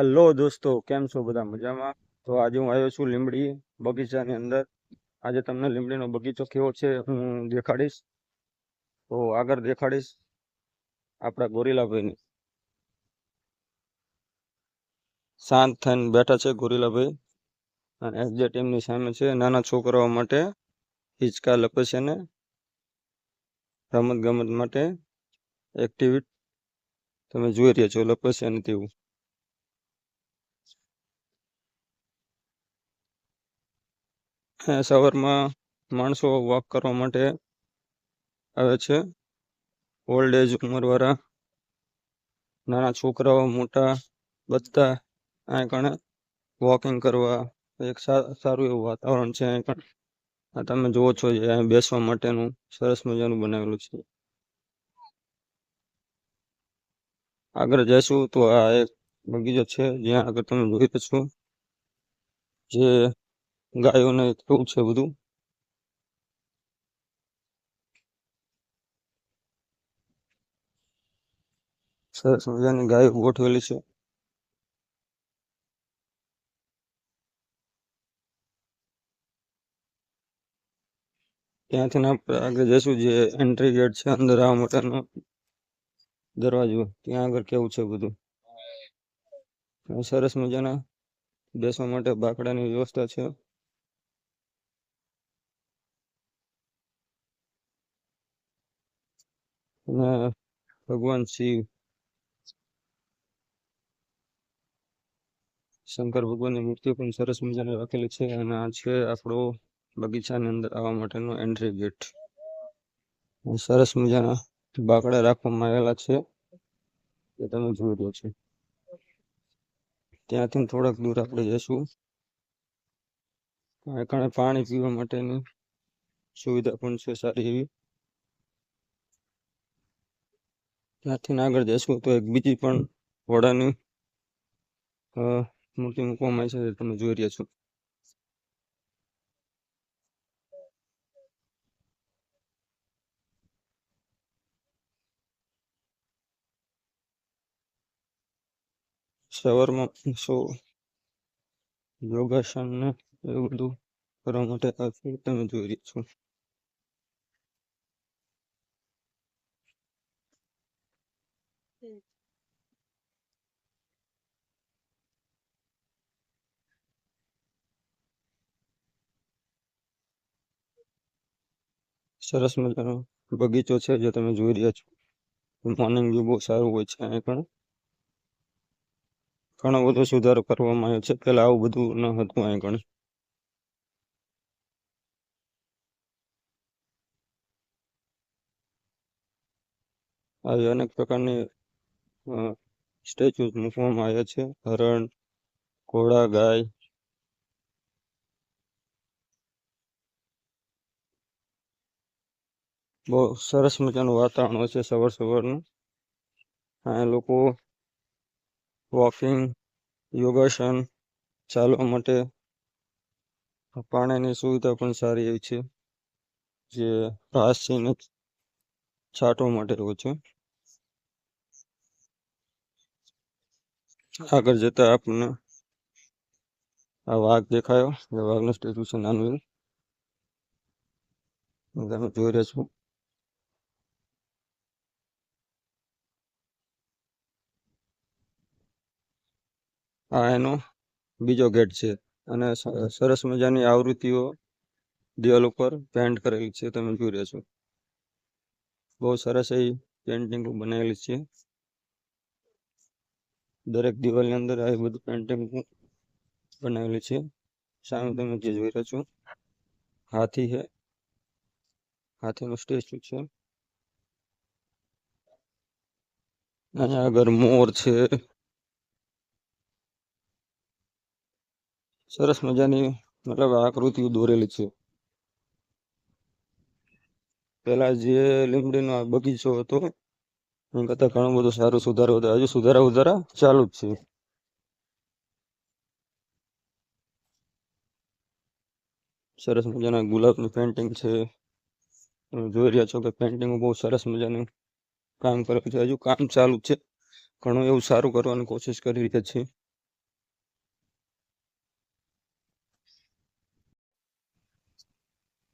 Hello દોસ્તો, કેમ છો બધા મજામાં? તો આજે હું આવ્યો છું લીંબડી બગીચાની અંદર. આજે તમને લીંબડીનો બગીચો કેવો છે હું દેખાડીશ. તો આગળ દેખાડીશ આપણા ગોરીલાભાઈની. શાંત થઈને બેઠા છે ગોરીલાભાઈ, અને એક્ઝેક્ટ એમની સામે છે નાના છોકરાઓ માટે હિંચકા લપસ્યાને રમત ગમત માટે એક્ટિવિટી તમે જોઈ રહ્યા છો, લપસ્યાને તેવું. સવારમાં માણસો વોક કરવા માટે આવે છે. ઓલ્ડ એજ ઉંમરવાળા, નાના છોકરાઓ, મોટા, બધા અહીં કણે વોકિંગ કરવા. એક સારું એવું વાતાવરણ છે અહીં કણે. આ તમે જુઓ છો જે અહીં બેસવા માટેનું સરસ મજાનું બનાવેલું છે. આગળ જઈશું તો આ એક બગીચો છે જ્યાં આગળ તમે જોઈ શકો જે ગાયોને કેવું છે બધું. સરસ મજાની ગાયો ગોઠવેલી છે. ત્યાંથી આપણે આગળ જઈશું જે એન્ટ્રી ગેટ છે અંદર આવવા માટેનો દરવાજો, ત્યાં આગળ કેવું છે બધું. સરસ મજાના બેસવા માટે બાકડાની વ્યવસ્થા છે. અને ભગવાન શંકર ભગવાનની મૂર્તિઓ પણ સરસ મજાની રાખેલી છે. અને આ છે આપણો બગીચાની અંદર આવવા માટેનો એન્ટ્રી ગેટ. સરસ મજાના બાકડા રાખવામાં આવેલા છે એ તમે જોઈ રહ્યો છો. ત્યાંથી થોડાક દૂર આપણે જઈશું. કણે પાણી પીવા માટેની સુવિધા પણ છે સારી એવી. ત્યાંથી આગળ જઈશું તો એક બીજી પણ ઘોડાની મૂર્તિ મૂકવામાં આવી છે તમે જોઈ રહ્યા છો. સવારમાં યોગાસન ને એવું બધું કરવા માટે તમે જોઈ રહ્યા છો. સરસ મજાનો બગીચો છે જે તમે જોઈ રહ્યા છો. મોર્નિંગ વ્યૂ બહુ સારું હોય છે. અહીં પણ ઘણો બધો સુધારો કરવામાં આવ્યો છે. પેલા આવું બધું ન હતું અહીં પણ. આવી અનેક પ્રકારની સ્ટેચ્યુ મૂકવામાં આવ્યા છે. હરણ, ઘોડા, ગાય. બહુ સરસ મજાનું વાતાવરણ હોય છે સવાર સવારનું. આ લોકો વોકિંગ, યોગાસન, ચાલવા માટે પાણીની સુવિધા પણ સારી એવી છે જે ઘાસ છે છાંટવા માટે હોય છે. આગળ જતા આપણને આ વાઘ દેખાયો. વાઘનો સ્ટેચ્યુ છે નાનું એવું તમે જોઈ રહ્યા છો. આ એનો બીજો ગેટ છે અને સરસ મજાની આવૃત્તિઓ દિવાલ ઉપર પેન્ટ કરેલી છે તમે જોઈ રહ્યા છો. બહુ સરસ એવી પેન્ટિંગ બનાવેલી છે. દરેક દિવાલની અંદર આવી બધું પેન્ટિંગ બનાવેલી છે. સામે તમે જે જોઈ રહ્યા છો હાથી છે. હાથીનો સ્ટેચ્યુ છે. અહીંયા આગળ મોર છે. સરસ મજાની મતલબ આકૃતિઓ દોરેલી છે. પેલા જે લીમડીનો બગીચો હતો એના કરતા ઘણો બધો સારો સુધારો હતો. હજુ સુધારા ચાલુ જ છે. સરસ મજાના ગુલાબનું પેન્ટિંગ છે. તમે જોઈ રહ્યા છો કે પેન્ટિંગ બહુ સરસ મજાનું કામ કરે છે. હજુ કામ ચાલુ છે. ઘણું એવું સારું કરવાની કોશિશ કરી રહ્યા છે.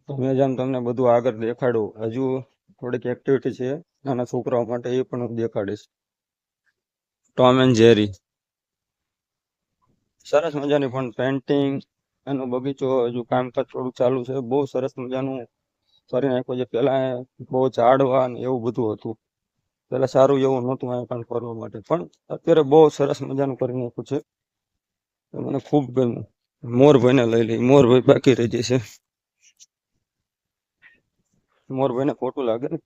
મેં જેમ તમને બધું આગળ દેખાડું, હજુ થોડીક એક્ટિવિટી છે નાના છોકરાઓ માટે, એ પણ હું દેખાડીશ. ટોમ એન્ડ જેરી સરસ મજાની પણ પેન્ટિંગ, એનો બગીચો હજુ કામકાજ થોડું ચાલુ છે. બહુ સરસ મજાનું કરી નાખ્યું છે. પેલા બહુ ઝાડવા ને એવું બધું હતું. પેલા સારું એવું નહોતું અહીંયા કામ કરવા માટે, પણ અત્યારે બહુ સરસ મજાનું કરી નાખ્યું છે. મને ખૂબ ગમ્યું. મોરભાઈને લઈ લઈ, મોરભાઈ બાકી રહી જશે. મોરભાઈને ખોટું લાગે ને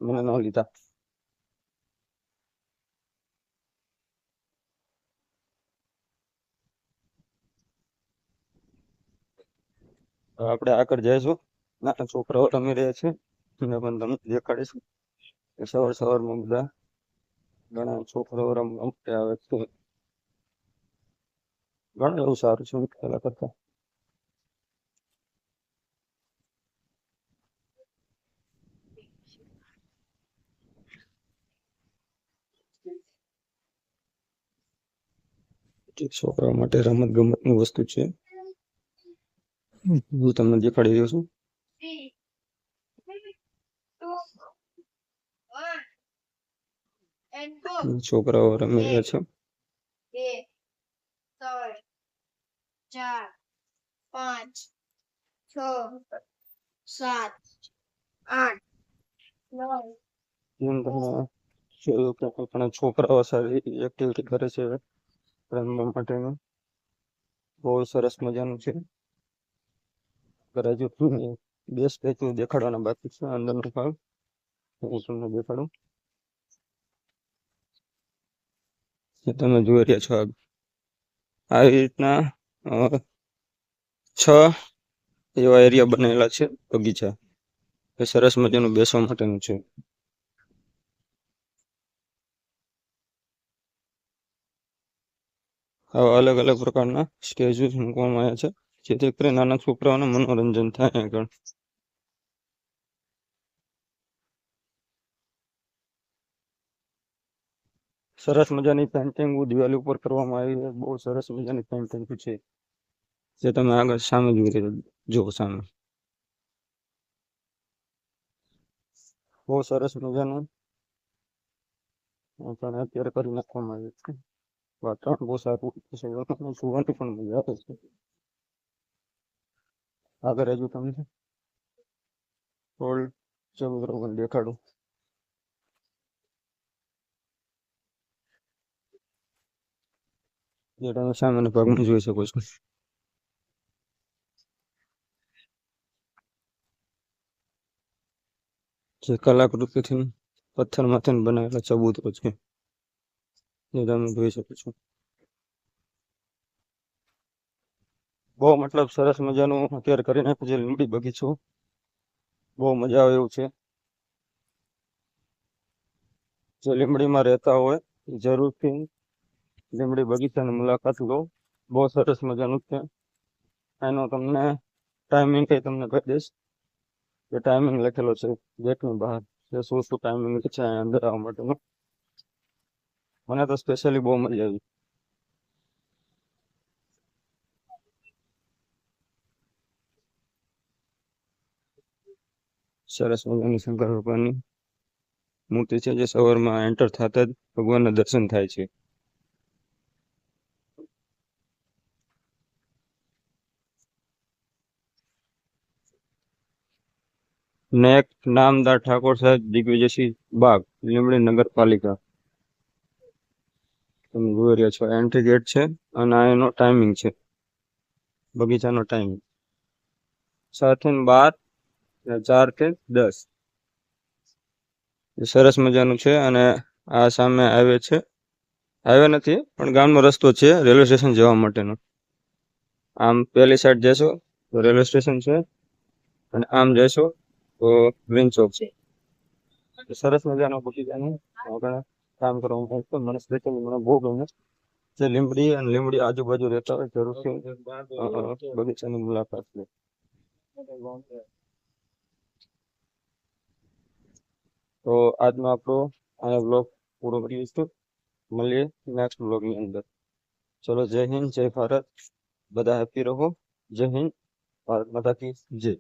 મને ન લીધા. હવે આપણે આગળ જઈશું. નાના છોકરાઓ રમી રહ્યા છે, એને પણ તમને દેખાડીશું. સવાર સવારમાં બધા ઘણા છોકરાઓ રમવા માટે આવે છે. ઘણું એવું સારું છે પેલા કરતા. છોકરાઓ માટે રમત ગમતની વસ્તુ છે, હું તમને દેખાડી રહ્યો છું. છોકરાઓ રમી રહ્યા છે. 2, 3, 4, 5, 6, 7, 8, 9. જેમ તમે જોયું કે આપણા છોકરાઓ સારી એક્ટિવિટી કરે છે રમવા માટેનું. બહુ સરસ મજાનું છે. હજુ બે સ્ટેચ્યુ દેખાડવાના બાકી છે અંદરનો ભાગ, હું તમને દેખાડું. તમે જોઈ રહ્યા છો આવી રીતના 6 એવા એરિયા બનેલા છે બગીચા. એ સરસ મજાનું બેસવા માટેનું છે. આવા અલગ અલગ પ્રકારના સ્ટેચ્યુ મૂકવામાં આવ્યા છે, જેથી કરીને નાના છોકરાઓને મનોરંજન થાય આગળ. સરસ મજાની પેન્ટિંગ દિવાળી ઉપર કરવામાં આવી છે. બહુ સરસ મજાની પેન્ટિંગ છે, જે તમે આગળ સામે જોઈ રહ્યા જો સામે. બહુ સરસ મજાનું પણ અત્યારે કરી નાખવામાં આવ્યું છે. વાતાવરણ બહુ સારું છે, જોવાની પણ મજા આવે છે. આગળ હજુ તમને ઓલ્ડ ચબુતરો દેખાડું. જે તમે સામેના ભાગમાં જોઈ શકો છો. જે કલાકૃતિથી પથ્થરમાંથી બનાવેલા ચબૂતરો છે, જે તમે જોઈ શકો છો. બહુ મતલબ સરસ મજાનું અત્યારે કરી નાખ્યું છે લીંબડી બગીચો. બહુ મજા આવે એવું છે. જે લીંબડીમાં રહેતા હોય જરૂરથી લીંબડી બગીચાની મુલાકાત લો. બહુ સરસ મજાનું છે. એનો તમને ટાઈમિંગ કઈ તમને કહી દઈશ. જે ટાઈમિંગ લખેલો છે ગેટની બહાર, જે શું ટાઈમિંગ છે અંદર આવવા માટેનો. મને તો સ્પેશિયલી બહુ મજા આવી. સરસ મજાની શંકર ભગવાનની મૂર્તિ છે, જે સવારમાં એન્ટર થતા જ ભગવાનના દર્શન થાય છે. નેક નામદાર ઠાકોર સાહેબ દિગ્વિજયસિંહ બાગ, લીંબડી નગરપાલિકા. તમે જોઈ રહ્યા છો એન્ટ્રી ગેટ છે, અને આ એનો ટાઈમિંગ છે, બગીચાનો ટાઈમિંગ 7 થી 12 અને 4 થી 10. સરસ મજાનું છે. અને આ સામે હાઈવે છે, હાઈવે નથી પણ ગામનો રસ્તો છે રેલવે સ્ટેશન જવા માટેનો. આમ પેલી સાઈડ જશો તો રેલવે સ્ટેશન છે, અને આમ જશો તો ગ્રીન ચોક છે. સરસ મજાનો બગીચાનું કામ કરવામાં આવ્યું છે. મને સ્પેશિયલી મને બહુ ગમે. જે લીંબડી અને લીંબડી આજુબાજુ રહેતા હોય જરૂરથી બગીચાની મુલાકાત લે. તો આજનો આપણો આ બ્લોગ પૂરો કરીશું. મળીએ નેક્સ્ટ બ્લોગની અંદર. ચલો, જય હિન્દ, જય ભારત. બધા હેપી રહો. જય હિન્દ, ભારત માતા કી જય.